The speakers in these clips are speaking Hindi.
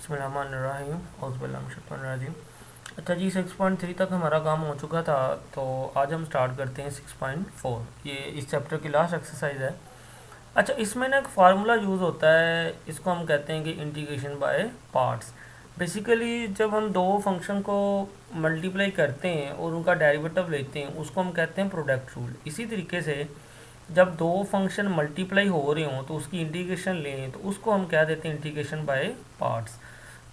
बिस्मिल्लाहिर्रहमानिर्रहीम औज़ुबिल्लाहि। अच्छा जी, 6.3 तक हमारा काम हो चुका था, तो आज हम स्टार्ट करते हैं 6.4। ये इस चैप्टर की लास्ट एक्सरसाइज है। अच्छा, इसमें ना एक फार्मूला यूज़ होता है, इसको हम कहते हैं कि इंटीग्रेशन बाय पार्ट्स। बेसिकली जब हम दो फंक्शन को मल्टीप्लाई करते हैं और उनका डेरिवेटिव लेते हैं, उसको हम कहते हैं प्रोडक्ट रूल। इसी तरीके से जब दो फंक्शन मल्टीप्लाई हो रहे हों तो उसकी इंटीग्रेशन लें तो उसको हम कह देते हैं इंटीग्रेशन बाय पार्ट्स।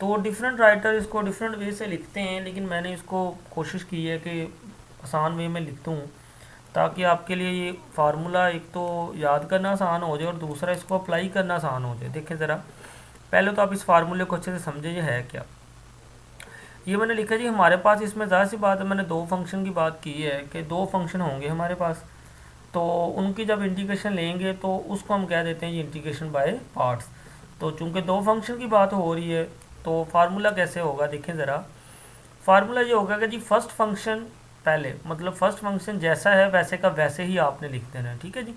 तो डिफरेंट राइटर इसको डिफरेंट वे से लिखते हैं, लेकिन मैंने इसको कोशिश की है कि आसान वे में लिखता हूँ, ताकि आपके लिए ये फार्मूला एक तो याद करना आसान हो जाए और दूसरा इसको अप्लाई करना आसान हो जाए। देखें ज़रा, पहले तो आप इस फार्मूले को अच्छे से समझे ये है क्या। ये मैंने लिखा जी, हमारे पास इसमें ज़ाहिर सी बात है, मैंने दो फंक्शन की बात की है कि दो फंक्शन होंगे हमारे पास, तो उनकी जब इंटीग्रेशन लेंगे तो उसको हम कह देते हैं ये इंटीग्रेशन बाय पार्ट्स। तो चूंकि दो फंक्शन की बात हो रही है तो फार्मूला कैसे होगा, देखें ज़रा। फार्मूला ये होगा कि जी फर्स्ट फंक्शन पहले, मतलब फर्स्ट फंक्शन जैसा है वैसे का वैसे ही आपने लिख देना है, ठीक है जी।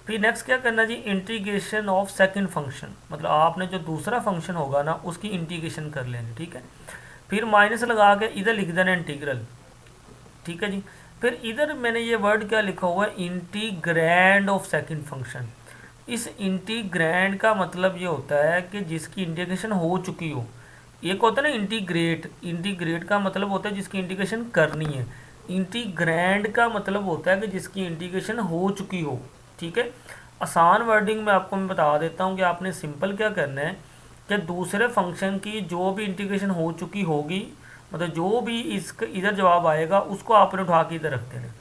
फिर नेक्स्ट क्या करना जी, इंटीग्रेशन ऑफ सेकंड फंक्शन, मतलब आपने जो दूसरा फंक्शन होगा ना उसकी इंटीग्रेशन कर लेनी, ठीक है। फिर माइनस लगा के इधर लिख देना इंटीग्रल, ठीक है जी। फिर इधर मैंने ये वर्ड क्या लिखा हुआ है, इंटीग्रैंड ऑफ सेकंड फंक्शन। इस इंटीग्रैंड का मतलब ये होता है कि जिसकी इंटीग्रेशन हो चुकी हो। एक होता है ना इंटीग्रेट, इंटीग्रेट का मतलब होता है जिसकी इंटीग्रेशन करनी है। इंटीग्रैंड का मतलब होता है कि जिसकी इंटीग्रेशन हो चुकी हो, ठीक है। आसान वर्डिंग में आपको मैं बता देता हूँ कि आपने सिंपल क्या करना है कि दूसरे फंक्शन की जो भी इंटीग्रेशन हो चुकी होगी, मतलब जो भी इसका इधर जवाब आएगा उसको आपने उठा के इधर रख देना।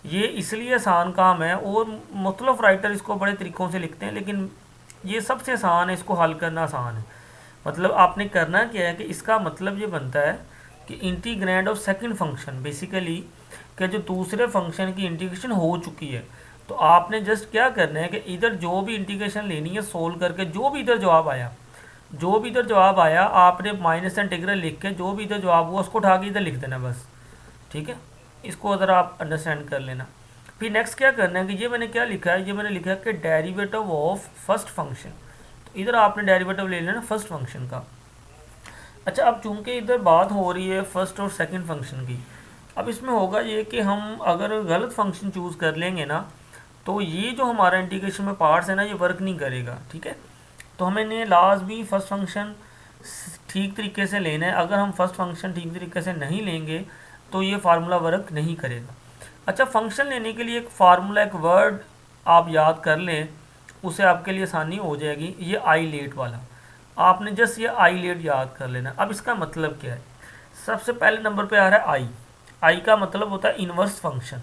ये इसलिए आसान काम है, और मुख्तलिफ राइटर इसको बड़े तरीक़ों से लिखते हैं, लेकिन ये सबसे आसान है, इसको हल करना आसान है। मतलब आपने करना क्या है कि इसका मतलब ये बनता है कि integrand of second function, basically कि जो दूसरे फंक्शन की इंटीग्रेशन हो चुकी है, तो आपने जस्ट क्या करना है कि इधर जो भी इंटीग्रेशन लेनी है सोल्व करके जो भी इधर जवाब आया, जो भी इधर जवाब आया आपने माइनस इंटीग्रल लिख के जो भी इधर जवाब हुआ उसको उठा के इधर लिख देना बस, ठीक है। इसको अगर आप अंडरस्टैंड कर लेना। फिर नेक्स्ट क्या करना है कि ये मैंने क्या लिखा है, ये मैंने लिखा है कि डेरिवेटिव ऑफ फर्स्ट फंक्शन। तो इधर आपने डेरिवेटिव ले लेना फर्स्ट फंक्शन का। अच्छा, अब चूंकि इधर बात हो रही है फर्स्ट और सेकंड फंक्शन की, अब इसमें होगा ये कि हम अगर गलत फंक्शन चूज़ कर लेंगे ना, तो ये जो हमारा इंटीग्रेशन में पार्ट्स है ना, ये वर्क नहीं करेगा, ठीक है। तो हमें लास्ट भी फर्स्ट फंक्शन ठीक तरीके से लेना है। अगर हम फर्स्ट फंक्शन ठीक तरीके से नहीं लेंगे तो ये फार्मूला वर्क नहीं करेगा। अच्छा, फंक्शन लेने के लिए एक फार्मूला, एक वर्ड आप याद कर लें, उसे आपके लिए आसानी हो जाएगी। ये आई लेट वाला, आपने जस्ट ये आई लेट याद कर लेना। अब इसका मतलब क्या है, सबसे पहले नंबर पे आ रहा है आई। आई का मतलब होता है इन्वर्स फंक्शन।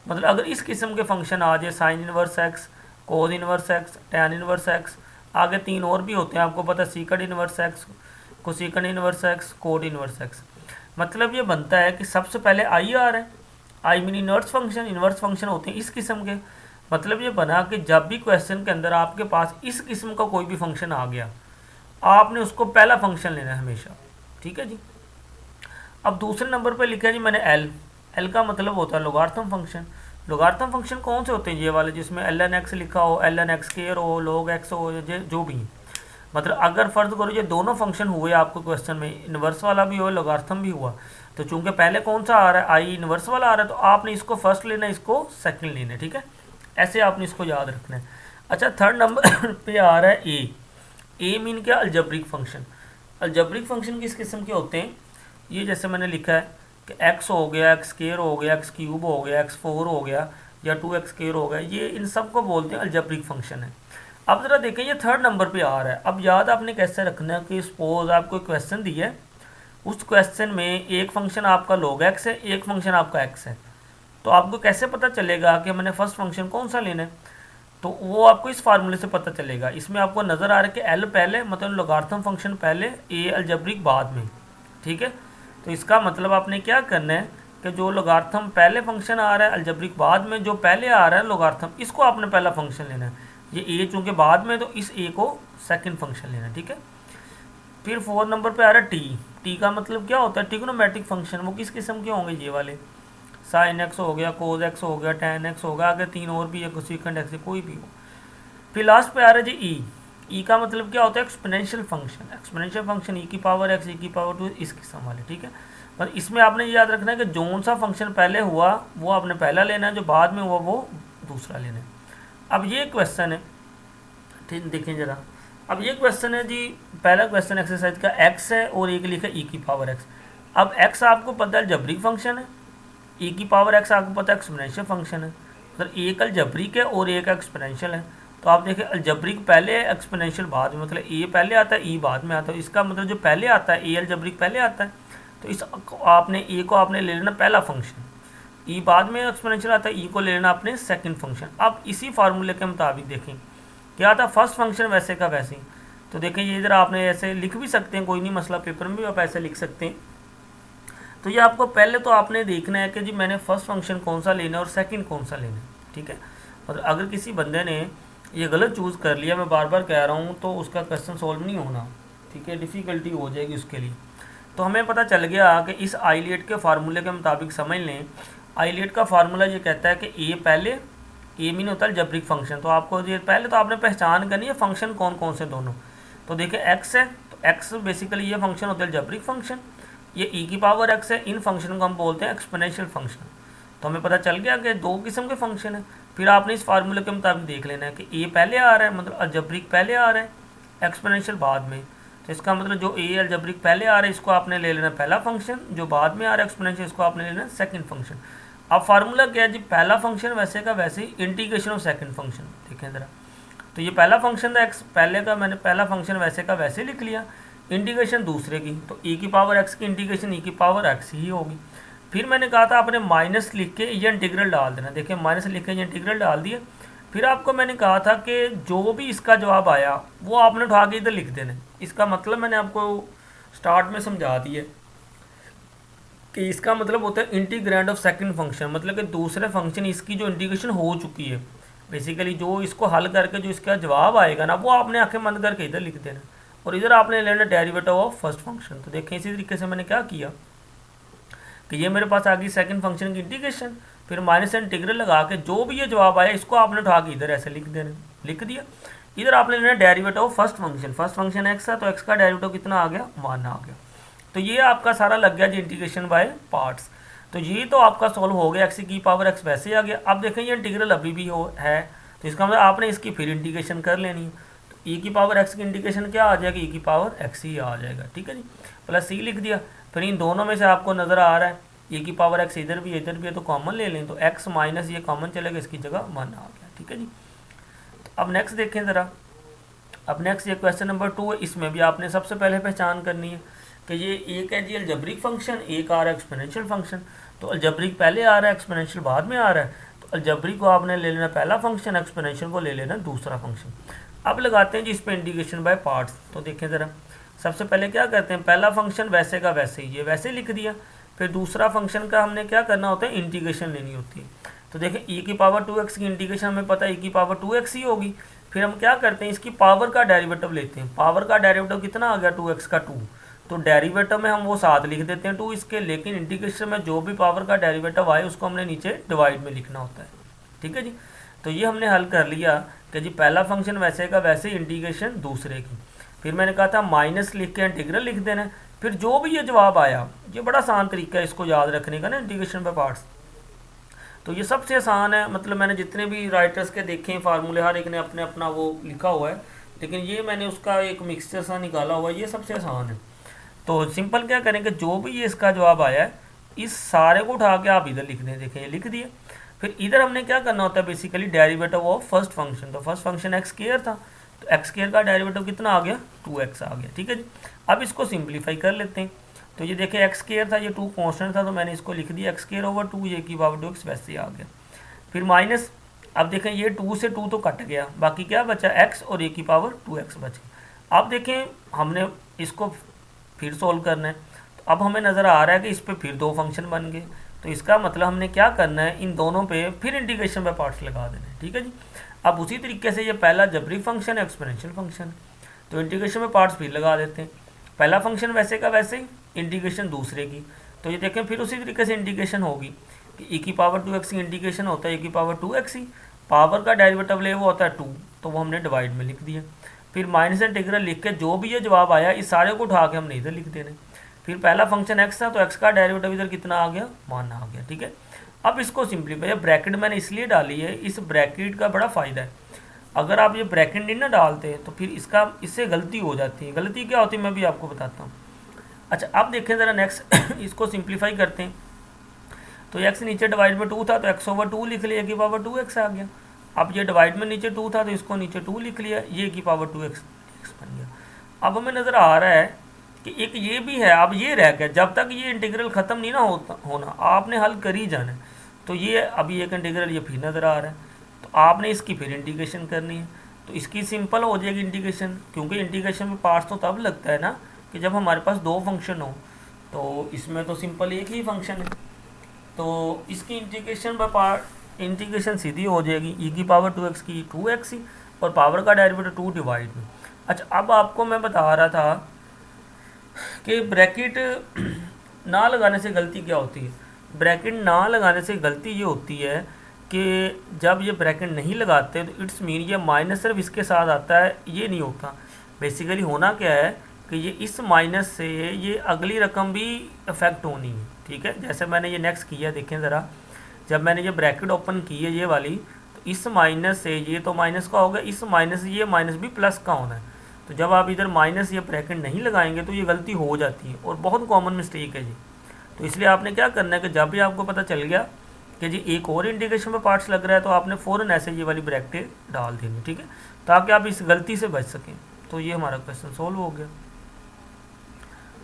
मतलब अगर इस किस्म के फंक्शन आ जाए, sine inverse x, cos inverse x, tan inverse x, आगे तीन और भी होते हैं आपको पता है, secant inverse x, cosecant inverse x, cot inverse x. मतलब ये बनता है कि सबसे पहले आई आ रहा है, I mean inverse function. Inverse function होते हैं इस किस्म के। मतलब ये बना कि जब भी क्वेश्चन के अंदर आपके पास इस किस्म का कोई भी फंक्शन आ गया, आपने उसको पहला फंक्शन लेना है हमेशा, ठीक है जी। अब दूसरे नंबर पर लिखा है जी मैंने एल। एल का मतलब होता है लोगार्थम फंक्शन। लोगार्थम फंक्शन कौन से होते हैं, ये वाले जिसमें एल एन एक्स लिखा हो, एल एन एक्स केयर हो, लोग एक्स हो, जो भी। मतलब अगर फ़र्ज़ करो ये दोनों फंक्शन हुए आपको क्वेश्चन में, इन्वर्स वाला भी हो लोगार्थम भी हुआ, तो चूंकि पहले कौन सा आ रहा है, आई इन्वर्स वाला आ रहा है, तो आपने इसको फर्स्ट लेना है, इसको सेकंड लेना है, ठीक है। ऐसे आपने इसको याद रखना है। अच्छा, थर्ड नंबर पे आ रहा है ए। ए मीन क्या, अल्जब्रिक फंक्शन। अल्जब्रिक फंक्शन किस किस्म के होते हैं, ये जैसे मैंने लिखा है कि एक्स हो गया, एक्स स्क्वायर हो गया, एक्स क्यूब हो गया, एक्स फोर हो गया, या टू एक्स स्क्वायर हो गया, ये इन सब को बोलते हैं अल्जब्रिक फंक्शन है। अब ज़रा देखें, ये थर्ड नंबर पे आ रहा है। अब याद आपने कैसे रखना है कि सपोज आपको क्वेश्चन दिया है, उस क्वेश्चन में एक फंक्शन आपका log x है, एक फंक्शन आपका x है, तो आपको कैसे पता चलेगा कि मैंने फर्स्ट फंक्शन कौन सा लेना है, तो वो आपको इस फार्मूले से पता चलेगा। इसमें आपको नज़र आ रहा है कि एल पहले, मतलब लोगार्थम फंक्शन पहले, ए अलजेब्रिक बाद में, ठीक है। तो इसका मतलब आपने क्या करना है कि जो लोगार्थम पहले फंक्शन आ रहा है, अलजेब्रिक बाद में, जो पहले आ रहा है लोगार्थम, इसको आपने पहला फंक्शन लेना है। ये ए चूँकि बाद में, तो इस ए को सेकंड फंक्शन लेना है, ठीक है। फिर फोर्थ नंबर पे आ रहा है टी। टी का मतलब क्या होता है, ट्रिग्नोमेट्रिक फंक्शन। वो किस किस्म के होंगे, ये वाले, साइन एक्स हो गया, कोस एक्स हो गया, टैन एक्स हो गया, आगे तीन और भी है, कोसिकंड एक्स, कोई भी हो। फिर लास्ट पे आ रहा है जी ई। ई का मतलब क्या होता है, एक्सपोनेंशियल फंक्शन। एक्सपोनेंशियल फंक्शन ई की पावर एक्स, ई की पावर टू, इस किस्म वाले, ठीक है। पर इसमें आपने ये याद रखना है कि जोन सा फंक्शन पहले हुआ वो आपने पहला लेना है, जो बाद में हुआ वो दूसरा लेना है। अब ये क्वेश्चन है, ठीक, देखें ज़रा। अब ये क्वेश्चन है जी, पहला क्वेश्चन एक्सरसाइज का एक्स है और एक लिखा ई की पावर एक्स। अब एक्स आपको पता है अलजेब्रिक फंक्शन है, ई की पावर एक्स आपको पता है एक्सपोनेंशियल फंक्शन है। मतलब एक अलजेब्रिक है और एक एक्सपोनेंशियल है। तो आप देखिए अलजेब्रिक पहले है, एक्सपोनेंशियल बाद में, मतलब ए पहले आता है ई बाद में आता है। इसका मतलब जो पहले आता है ए अलजेब्रिक पहले आता है, तो इस आपने ए को आपने ले लेना पहला फंक्शन, ई बाद में एक्सपोनेंशियल आता है, ई को ले लेना आपने सेकंड फंक्शन। अब इसी फार्मूले के मुताबिक देखें क्या आता है, फर्स्ट फंक्शन वैसे का वैसे ही। तो देखें ये इधर आपने ऐसे लिख भी सकते हैं, कोई नहीं मसला, पेपर में भी आप ऐसे लिख सकते हैं। तो ये आपको पहले तो आपने देखना है कि जी मैंने फर्स्ट फंक्शन कौन सा लेना है और सेकंड कौन सा लेना है, ठीक है। और अगर किसी बंदे ने ये गलत चूज़ कर लिया, मैं बार बार कह रहा हूँ, तो उसका क्वेश्चन सॉल्व नहीं होना, ठीक है, डिफ़िकल्टी हो जाएगी उसके लिए। तो हमें पता चल गया कि इस आइलेट के फार्मूले के मुताबिक समझ लें। आइलेट का फार्मूला ये कहता है कि ए पहले, ए मीन होता है अलजेब्रिक फंक्शन। तो आपको ये पहले तो आपने पहचान करनी है फंक्शन कौन कौन से दोनों। तो देखिए एक्स है, तो एक्स बेसिकली ये फंक्शन होता है अलजेब्रिक फंक्शन, ये ई की पावर एक्स है। इन फंक्शन को हम बोलते हैं एक्सपोनेंशियल फंक्शन। तो हमें पता चल गया कि दो किस्म के फंक्शन है। फिर आपने इस फार्मूले के मुताबिक देख लेना है कि ए पहले आ रहा है, मतलब अलजेब्रिक पहले आ रहा है, एक्सपोनेंशियल बाद में। तो इसका मतलब जो ए अलजेब्रिक पहले आ रहा है इसको आपने ले लेना पहला फंक्शन, जो बाद में आ रहा है एक्सपोनेंशियल इसको आपने ले लेना सेकंड फंक्शन। अब फार्मूला क्या है जी, पहला फंक्शन वैसे का वैसे ही, इंटीग्रेशन ऑफ सेकंड फंक्शन। देखें ज़रा, तो ये पहला फंक्शन था एक्स, पहले का मैंने पहला फंक्शन वैसे का वैसे लिख लिया, इंटीग्रेशन दूसरे की, तो ई की पावर एक्स की इंटीग्रेशन ई की पावर एक्स ही होगी। फिर मैंने कहा था आपने माइनस लिख के ये इंटीग्रल डाल देना। देखिए माइनस लिख के ये इंटीग्रल डाल दिया। फिर आपको मैंने कहा था कि जो भी इसका जवाब आया वो आपने उठा के इधर लिख देना। इसका मतलब मैंने आपको स्टार्ट में समझा दिया कि इसका मतलब होता है इंटीग्रैंड ऑफ सेकंड फंक्शन, मतलब कि दूसरे फंक्शन इसकी जो इंटीग्रेशन हो चुकी है, बेसिकली जो इसको हल करके जो इसका जवाब आएगा ना वो आपने आंखें बंद करके इधर लिख देना, और इधर आपने लेना डेरिवेटिव ऑफ फर्स्ट फंक्शन। तो देखें इसी तरीके से मैंने क्या किया कि ये मेरे पास आ गई सेकंड फंक्शन की इंटीग्रेशन, फिर माइनस इंटीग्रल लगा के जो भी ये जवाब आया इसको आपने उठा के इधर ऐसे लिख देना, लिख दिया। इधर आपने लेना derivative of first function, first function x है तो एक्स का डेरिवेटिव कितना आ गया, 1 आ गया। तो ये आपका सारा लग गया जी इंटीग्रेशन बाय पार्ट्स। तो ये तो आपका सॉल्व हो गया, एक्स की पावर एक्स वैसे आ गया। अब देखें ये इंटीग्रल अभी भी है, तो इसका मतलब आपने इसकी फिर इंटीग्रेशन कर लेनी है। तो ई की पावर एक्स की इंटीग्रेशन क्या आ जाएगी, ई की पावर एक्स ही आ जाएगा, ठीक है जी, प्लस सी लिख दिया। फिर इन दोनों में से आपको नज़र आ रहा है ए की पावर एक्स इधर भी है तो कॉमन ले लें, तो एक्स माइनस ये कॉमन चलेगा, इसकी जगह 1 आ गया, ठीक है जी। तो अब नेक्स्ट देखें ज़रा। अब नेक्स्ट ये क्वेश्चन नंबर 2 है, इसमें भी आपने सबसे पहले पहचान करनी है कि ये एक है जी अलजेब्रिक फंक्शन, एक आ रहा है एक्सपोनेंशियल फंक्शन। तो अलजेब्रिक पहले आ रहा है, एक्सपोनेंशियल बाद में आ रहा है। तो अलजेब्रिक को आपने ले लेना पहला फंक्शन, एक्सपोनेंशियल को ले लेना दूसरा फंक्शन। अब लगाते हैं जी इस पर इंटीग्रेशन बाय पार्ट्स। तो देखें ज़रा, सबसे पहले क्या करते हैं, पहला फंक्शन वैसे का वैसे ही, ये वैसे लिख दिया। फिर दूसरा फंक्शन का हमने क्या करना होता है, इंटीग्रेशन लेनी होती है। तो देखें ई की पावर 2x की इंटीग्रेशन हमें पता है ई की पावर 2x ही होगी। फिर हम क्या करते हैं, इसकी पावर का डेरिवेटिव लेते हैं। पावर का डेरिवेटिव कितना आ गया, 2x का 2, तो डेरिवेटिव में हम वो साथ लिख देते हैं 2 इसके, लेकिन इंटीग्रेशन में जो भी पावर का डेरिवेटिव आए उसको हमने नीचे डिवाइड में लिखना होता है, ठीक है जी। तो ये हमने हल कर लिया कि जी पहला फंक्शन वैसे का वैसे, इंटीग्रेशन दूसरे की। फिर मैंने कहा था माइनस लिख के इंटीग्रल लिख देना है। फिर जो भी ये जवाब आया, ये बड़ा आसान तरीका है इसको याद रखने का ना, इंटीग्रेशन बाय पार्ट्स। तो ये सबसे आसान है, मतलब मैंने जितने भी राइटर्स के देखे हैं फार्मूले, हर एक ने अपने अपना वो लिखा हुआ है, लेकिन ये मैंने उसका एक मिक्सचर सा निकाला हुआ है, ये सबसे आसान है। तो सिंपल क्या करेंगे, जो भी ये इसका जवाब आया है इस सारे को उठा के आप इधर लिख दें। देखें ये लिख दिए। फिर इधर हमने क्या करना होता है, basically derivative of first function. तो फर्स्ट फंक्शन एक्स स्क्वायर था, तो एक्स स्क्वायर का डेरिवेटिव कितना आ गया, 2x आ गया, ठीक है जी। अब इसको सिंप्लीफाई कर लेते हैं। तो ये देखें एक्स स्क्वायर था, ये 2 कॉन्स्टेंट था, तो मैंने इसको लिख दिया एक्स स्क्वायर ओवर 2, ये की पावर 2x वैसे आ गया। फिर माइनस, अब देखें ये 2 से 2 तो कट गया, बाकी क्या बचा, x और ए की पावर 2x बचे। अब देखें हमने इसको फिर सोल्व करना है, तो अब हमें नज़र आ रहा है कि इस पर फिर 2 फंक्शन बन गए। तो इसका मतलब हमने क्या करना है, इन दोनों पे फिर इंटीग्रेशन बाय पार्ट्स लगा देना है, ठीक है जी। अब उसी तरीके से ये पहला जबरी फंक्शन है, एक्सपोनेंशियल फंक्शन, तो इंटीग्रेशन में पार्ट्स फिर लगा देते हैं। पहला फंक्शन वैसे का वैसे ही, इंटीग्रेशन दूसरे की। तो ये देखें फिर उसी तरीके से इंटीग्रेशन होगी कि e की पावर 2x की इंटीग्रेशन होता है e की पावर 2x ही, पावर का डेरिवेटिव ले वो होता है 2, तो वो हमने डिवाइड में लिख दिया। फिर माइनस इंटीग्रल लिख के जो भी ये जवाब आया इस सारे को उठा के हमने इधर लिख देने। फिर पहला फंक्शन एक्स था तो एक्स का डेरिवेटिव इधर कितना आ गया, 1 आ गया, ठीक है। अब इसको सिंप्लीफाई, ब्रैकेट मैंने इसलिए डाली है, इस ब्रैकेट का बड़ा फ़ायदा है। अगर आप ये ब्रैकेट नहीं ना डालते तो फिर इससे गलती हो जाती है। गलती क्या होती है मैं भी आपको बताता हूँ। अच्छा अब देखें ज़रा नेक्स्ट इसको सिंप्लीफाई करते हैं। तो एक्स नीचे डिवाइड में 2 था तो एक्स ओवर 2 लिख लिया, की पावर 2x आ गया। अब ये डिवाइड में नीचे 2 था तो इसको नीचे 2 लिख लिया, ये की पावर 2x बन गया। अब हमें नज़र आ रहा है कि एक ये भी है, अब ये रह गया, जब तक ये इंटीग्रल ख़त्म नहीं ना होना आपने हल कर ही जाना है। तो ये अभी एक इंटीग्रल ये फिर नज़र आ रहा है, तो आपने इसकी फिर इंटीग्रेशन करनी है। तो इसकी सिंपल हो जाएगी इंटीग्रेशन, क्योंकि इंटीग्रेशन में पार्ट्स तो तब लगता है ना कि जब हमारे पास दो फंक्शन हो। तो इसमें तो सिंपल एक ही फंक्शन है, तो इसकी इंटीग्रेशन बाय पार्ट इंटीग्रेशन सीधी हो जाएगी, ई की पावर 2x की 2x ही, और पावर का डेरिवेटिव 2 डिवाइड में। अच्छा अब आपको मैं बता रहा था कि ब्रैकेट ना लगाने से गलती क्या होती है। ब्रैकेट ना लगाने से गलती ये होती है कि जब ये ब्रैकेट नहीं लगाते तो इट्स मीन ये माइनस सिर्फ इसके साथ आता है, ये नहीं होता। बेसिकली होना क्या है कि ये इस माइनस से ये अगली रकम भी अफेक्ट होनी है, ठीक है। जैसे मैंने ये नेक्स्ट किया, देखें ज़रा, जब मैंने ये ब्रैकेट ओपन की है ये वाली, तो इस माइनस से ये तो माइनस का होगा, इस माइनस से ये माइनस भी प्लस का होना है। तो जब आप इधर माइनस या ब्रैकेट नहीं लगाएंगे तो ये गलती हो जाती है, और बहुत कॉमन मिस्टेक है जी। तो इसलिए आपने क्या करना है कि जब भी आपको पता चल गया कि जी एक और इंटीग्रेशन में पार्ट्स लग रहा है तो आपने फ़ौरन ऐसे ये वाली ब्रैकेट डाल देनी, ठीक है, ताकि आप इस गलती से बच सकें। तो ये हमारा क्वेश्चन सॉल्व हो गया।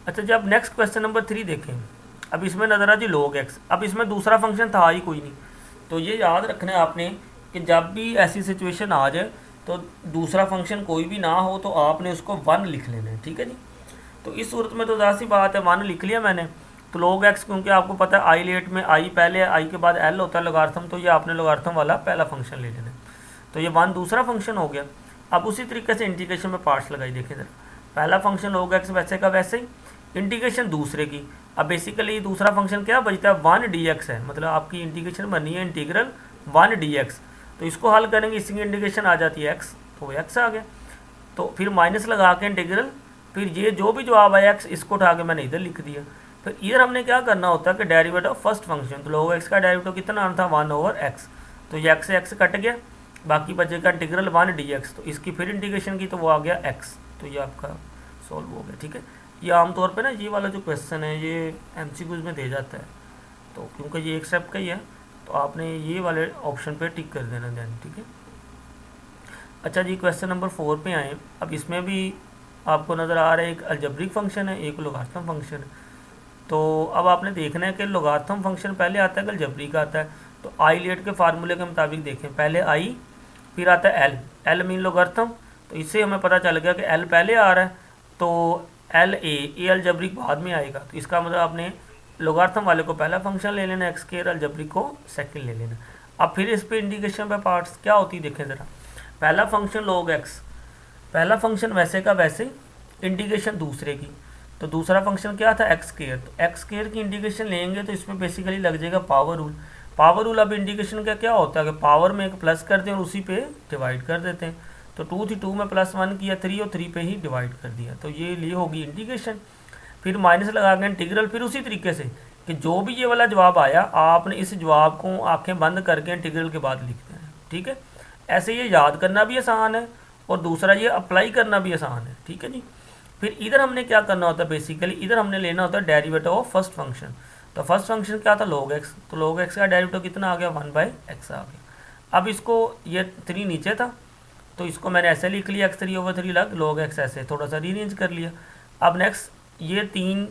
अच्छा जब नेक्स्ट क्वेश्चन नंबर 3 देखें, अब इसमें नज़र आ जी log x। अब इसमें दूसरा फंक्शन था ही कोई नहीं, तो ये याद रखना है आपने कि जब भी ऐसी सिचुएशन आ जाए तो दूसरा फंक्शन कोई भी ना हो तो आपने उसको 1 लिख लेना है, ठीक है जी। तो इस सूरत में तो ज़ाहिर सी बात है 1 लिख लिया मैंने। तो log x क्योंकि आपको पता है आई लेट में आई पहले है, आई के बाद l होता है लोगार्थम, तो ये आपने लोगार्थम वाला पहला फंक्शन ले लेना है। तो ये 1 दूसरा फंक्शन हो गया। अब उसी तरीके से इंटीग्रेशन में पार्ट्स लगाई, देखें जरा, पहला फंक्शन log x वैसे का वैसे ही, इंटीग्रेशन दूसरे की। अब बेसिकली दूसरा फंक्शन क्या बचता है, 1 dx है, मतलब आपकी इंटीग्रेशन बनी है इंटीग्रल 1 dx। तो इसको हल करेंगे, इसी की इंटीग्रेशन आ जाती है x, तो x आ गया। तो फिर माइनस लगा के इंटीग्रल, फिर ये जो भी जवाब आया x इसको उठा के मैंने इधर लिख दिया। फिर इधर हमने क्या करना होता है कि डेरिवेटिव ऑफ फर्स्ट फंक्शन, तो log x का डेरिवेटिव कितना आना था 1/x, तो ये x से x कट गया, बाकी बचेगा इंटीग्रल 1 dx। तो इसकी फिर इंटीग्रेशन की तो वो आ गया x, तो ये आपका सॉल्व हो गया, ठीक है। ये आमतौर पे ना ये वाला जो क्वेश्चन है ये एमसीक्यूज में दे जाता है, तो क्योंकि ये एक स्टेप का ही है तो आपने ये वाले ऑप्शन पे टिक कर देना देन, ठीक है। अच्छा जी क्वेश्चन नंबर 4 पे आए। अब इसमें भी आपको नज़र आ रहा है एक अलजेब्रिक फंक्शन है, एक लोगार्थम फंक्शन है। तो अब आपने देखना है कि लोगार्थम फंक्शन पहले आता है कि अलजेब्रिक आता है। तो आई लेट के फार्मूले के मुताबिक देखें, पहले आई फिर आता है एल मीन लोगार्थम, तो इससे हमें पता चल गया कि एल पहले आ रहा है तो एल ए अलजेब्रिक बाद में आएगा। तो इसका मतलब आपने लोगार्थम वाले को पहला फंक्शन ले लेना, एक्स के अलजेब्रिक को सेकंड ले लेना। अब फिर इस पे इंटीग्रेशन पे पार्ट्स क्या होती है देखें ज़रा, पहला फंक्शन log x, पहला फंक्शन वैसे का वैसे, इंटीग्रेशन दूसरे की। तो दूसरा फंक्शन क्या था एक्स स्क्वायर, तो एक्स स्क्वायर की इंटीग्रेशन लेंगे तो इसमें बेसिकली लग जाएगा पावर रूल। पावर रूल अब इंटीग्रेशन का क्या होता है कि पावर में एक प्लस करते हैं और उसी पे डिवाइड कर देते हैं। तो 2 थी 2 में +1 किया 3 और 3 पे ही डिवाइड कर दिया, तो ये लिए होगी इंटीग्रेशन। फिर माइनस लगा के इंटीग्रल, फिर उसी तरीके से कि जो भी ये वाला जवाब आया आपने इस जवाब को आंखें बंद करके इंटीग्रल के बाद लिखते हैं, ठीक है। ऐसे ये याद करना भी आसान है और दूसरा ये अप्लाई करना भी आसान है, ठीक है जी। फिर इधर हमने क्या करना होता है, बेसिकली इधर हमने लेना होता है डेरिवेटिव ऑफ फर्स्ट फंक्शन। तो फर्स्ट फंक्शन क्या था log x, तो log x का डेरिवेटिव कितना आ गया 1/x आ गया। अब इसको ये 3 नीचे था तो इसको मैंने ऐसे लिख लिया x3/3 लग log x, ऐसे थोड़ा सा रीअरेंज कर लिया। अब नेक्स्ट ये 3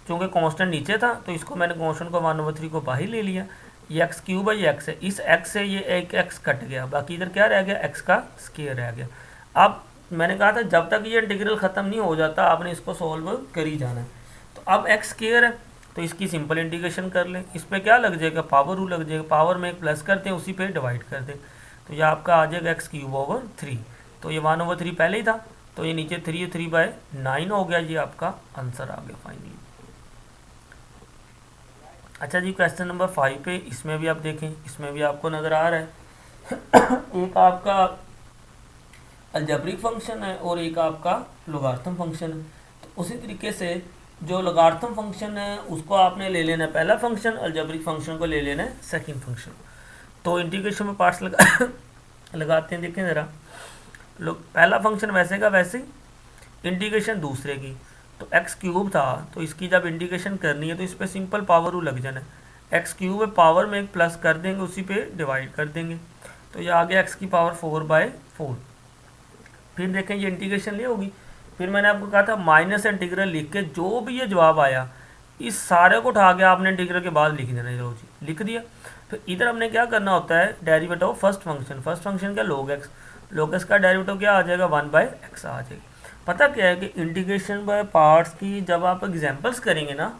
चूँकि कांस्टेंट नीचे था तो इसको मैंने कांस्टेंट को 1/3 को बाहर ले लिया, ये x³ है, इस x से ये एक x कट गया, बाकी इधर क्या रह गया x का स्क्वायर रह गया। अब मैंने कहा था जब तक ये इंटीग्रल ख़त्म नहीं हो जाता आपने इसको सॉल्व कर ही जाना है। तो अब x स्क्वायर है तो इसकी सिंपल इंटीग्रेशन कर लें, इस पर क्या लग जाएगा पावर रूल लग जाएगा, पावर में एक प्लस करते हैं उसी पे डिवाइड कर दें, तो ये आपका आ जाएगा x³/3। तो ये 1/3 पहले ही था तो ये नीचे 3/9 हो गया, ये आपका आंसर आ गया फाइनली। अच्छा जी क्वेश्चन नंबर 5 पे, इसमें भी आप देखें, इसमें भी आपको नज़र आ रहा है एक आपका अलजेब्रिक फंक्शन है और एक आपका लोगारिथम फंक्शन है। तो उसी तरीके से जो लोगारिथम फंक्शन है उसको आपने ले लेना है पहला फंक्शन, अलजेब्रिक फंक्शन को ले लेना है सेकंड फंक्शन। तो इंटीग्रेशन में पार्ट्स लगाते हैं, देखें ज़रा। लोग पहला फंक्शन वैसे का वैसे ही, इंटीग्रेशन दूसरे की। तो एक्स क्यूब था, तो इसकी जब इंटीग्रेशन करनी है तो इस पर सिंपल पावर रूल लग जाना है। एक्स क्यूब है, पावर में एक प्लस कर देंगे, उसी पे डिवाइड कर देंगे, तो ये आ गया एक्स की पावर 4/4। फिर देखें ये इंटीग्रेशन ले होगी। फिर मैंने आपको कहा था माइनस इंटीग्रल लिख के जो भी ये जवाब आया इस सारे को उठा के आपने इंटीग्रल के बाद लिख देना है। चलो जी लिख दिया। फिर इधर हमने क्या करना होता है, derivative of first function. First function क्या, log x। log x का डेरिवेटिव क्या आ जाएगा, 1/x आ जाएगा। पता क्या है कि इंटीग्रेशन बाय पार्ट्स की जब आप एग्जांपल्स करेंगे ना,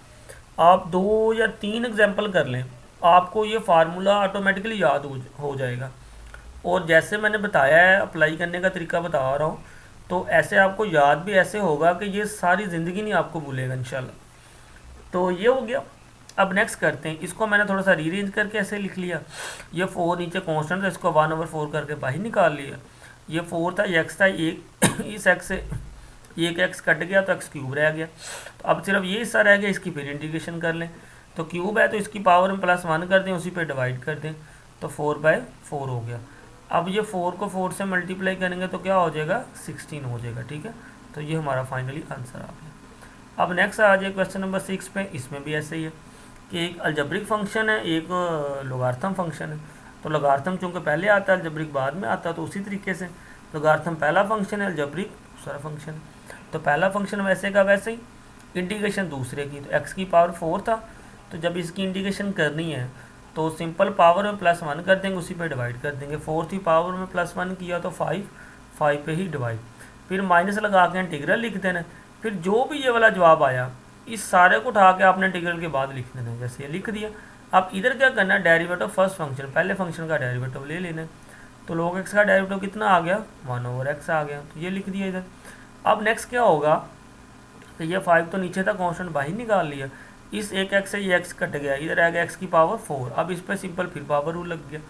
आप 2 या 3 एग्जांपल कर लें, आपको ये फार्मूला ऑटोमेटिकली याद हो जाएगा। और जैसे मैंने बताया है, अप्लाई करने का तरीका बता रहा हूँ, तो ऐसे आपको याद भी ऐसे होगा कि ये सारी ज़िंदगी नहीं आपको भूलेगा इंशाल्लाह। तो ये हो गया। अब नेक्स्ट करते हैं, इसको मैंने थोड़ा सा रीअरेंज करके ऐसे लिख लिया। ये 4 नीचे कांस्टेंट था, इसको 1/4 करके बाहर निकाल लिया। ये 4 था, ये x था, एक इस x से एक x कट गया तो x क्यूब रह गया। तो अब सिर्फ ये हिस्सा रह गया, इसकी फिर इंटीग्रेशन कर लें। तो क्यूब है तो इसकी पावर में +1 कर दें, उसी पे डिवाइड कर दें, तो 4/4 हो गया। अब ये 4 को 4 से मल्टीप्लाई करेंगे तो क्या हो जाएगा, 16 हो जाएगा। ठीक है, तो ये हमारा फाइनली आंसर आ गया। अब नेक्स्ट आ जाए क्वेश्चन नंबर 6 पे। इसमें भी ऐसे ही है कि एक अलजेब्रिक फंक्शन है, एक लोगारिथम फंक्शन है। तो लोगारिथम चूँकि पहले आता है, अलजेब्रिक बाद में आता है, तो उसी तरीके से लोगारिथम पहला फंक्शन है, अलजेब्रिक दूसरा फंक्शन। तो पहला फंक्शन वैसे का वैसे ही, इंटीग्रेशन दूसरे की। तो एक्स की पावर 4 था, तो जब इसकी इंटीग्रेशन करनी है तो सिंपल पावर में +1 कर देंगे, उसी पे डिवाइड कर देंगे। 4 थी, पावर में +1 किया तो 5 पे ही डिवाइड। फिर माइनस लगा के इंटीग्रल लिख देना। फिर जो भी ये वाला जवाब आया इस सारे को उठा के आपने इंटीग्रल के बाद लिख देना है, जैसे ये लिख दिया। अब इधर क्या करना है, डेरिवेटिव फर्स्ट फंक्शन, पहले फंक्शन का डेरिवेटिव ले लेना है। तो log x का डेरिवेटिव कितना आ गया, 1/x आ गया, तो ये लिख दिया इधर। अब नेक्स्ट क्या होगा, तो ये 5 तो नीचे था, कांस्टेंट बाहर निकाल लिया। इस एक x से ये x कट गया, इधर आ गया x की पावर 4। अब इस पर सिंपल फिर पावर रूल लग गया।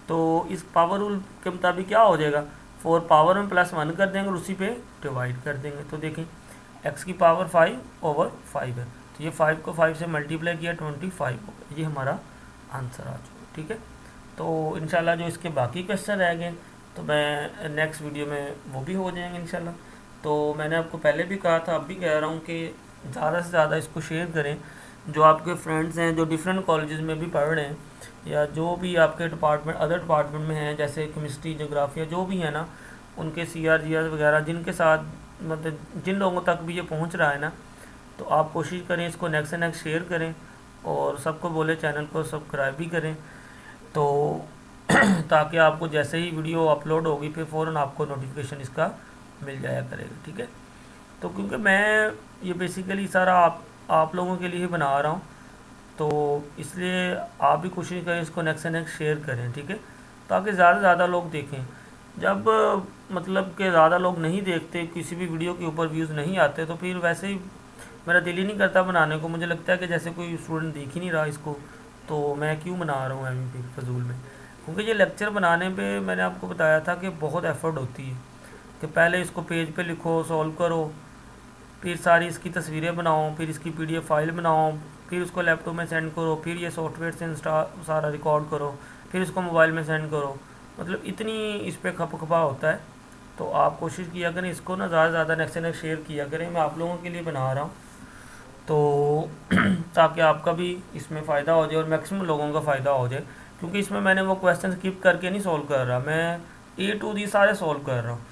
तो इस पावर रूल के मुताबिक क्या हो जाएगा, 4 पावर में +1 कर देंगे और उसी पे डिवाइड कर देंगे। तो देखें x की पावर 5/5 है, तो ये 5 को 5 से मल्टीप्लाई किया 25 होगा। ये हमारा आंसर आ चुका। ठीक है, तो इंशाल्लाह जो इसके बाकी क्वेश्चन रह गए तो मैं नेक्स्ट वीडियो में वो भी हो जाएंगे इंशाल्लाह। तो मैंने आपको पहले भी कहा था, अब भी कह रहा हूँ कि ज़्यादा से ज़्यादा इसको शेयर करें। जो आपके फ्रेंड्स हैं जो डिफरेंट कॉलेजेस में भी पढ़ रहे हैं, या जो भी आपके डिपार्टमेंट अदर डिपार्टमेंट में हैं, जैसे केमिस्ट्री, जोग्राफिया, जो भी है ना, उनके CR GR वगैरह, जिनके साथ मतलब जिन लोगों तक भी ये पहुंच रहा है ना, तो आप कोशिश करें इसको नेक्स्ट से नेक्स्ट शेयर करें और सबको बोले चैनल को सब्सक्राइब भी करें, तो ताकि आपको जैसे ही वीडियो अपलोड होगी फिर फ़ौरन आपको नोटिफिकेशन इसका मिल जाया करेगा। ठीक है, तो क्योंकि मैं ये बेसिकली सारा आप लोगों के लिए ही बना रहा हूँ, तो इसलिए आप भी कोशिश करें इसको नेक्स्ट से नेक्स्ट शेयर करें। ठीक है, ताकि ज़्यादा से ज़्यादा लोग देखें। जब मतलब कि ज़्यादा लोग नहीं देखते, किसी भी वीडियो के ऊपर व्यूज़ नहीं आते, तो फिर वैसे ही मेरा दिल ही नहीं करता बनाने को। मुझे लगता है कि जैसे कोई स्टूडेंट देख ही नहीं रहा इसको, तो मैं क्यों बना रहा हूँ एम फजूल में। क्योंकि ये लेक्चर बनाने पे मैंने आपको बताया था कि बहुत एफ़र्ट होती है कि पहले इसको पेज पे लिखो, सॉल्व करो, फिर सारी इसकी तस्वीरें बनाओ, फिर इसकी PDF फाइल बनाओ, फिर उसको लैपटॉप में सेंड करो, फिर ये सॉफ्टवेयर से सारा रिकॉर्ड करो, फिर इसको मोबाइल में सेंड करो। मतलब इतनी इस पर खपखपा होता है। तो आप कोशिश किया करें इसको ना ज़्यादा से ज़्यादा नेक्स्ट से नेक्स्ट शेयर किया करें। मैं आप लोगों के लिए बना रहा हूँ, तो ताकि आपका भी इसमें फ़ायदा हो जाए और मैक्सिमम लोगों का फ़ायदा हो जाए। क्योंकि इसमें मैंने वो क्वेश्चन स्किप करके नहीं सॉल्व कर रहा, मैं A to D सारे सॉल्व कर रहा हूँ।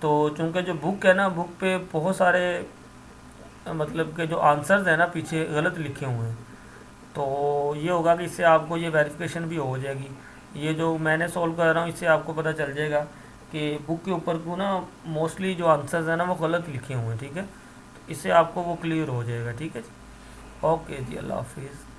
तो चूँकि जो बुक है ना, बुक पे बहुत सारे मतलब के जो आंसर्स हैं ना पीछे गलत लिखे हुए हैं, तो ये होगा कि इससे आपको ये वेरिफिकेशन भी हो जाएगी। ये जो मैंने सॉल्व कर रहा हूँ इससे आपको पता चल जाएगा कि बुक के ऊपर को ना मोस्टली जो आंसर्स हैं ना वो गलत लिखे हुए हैं। ठीक है, तो इससे आपको वो क्लियर हो जाएगा। ठीक है जी, ओके जी, अल्लाह हाफिज़।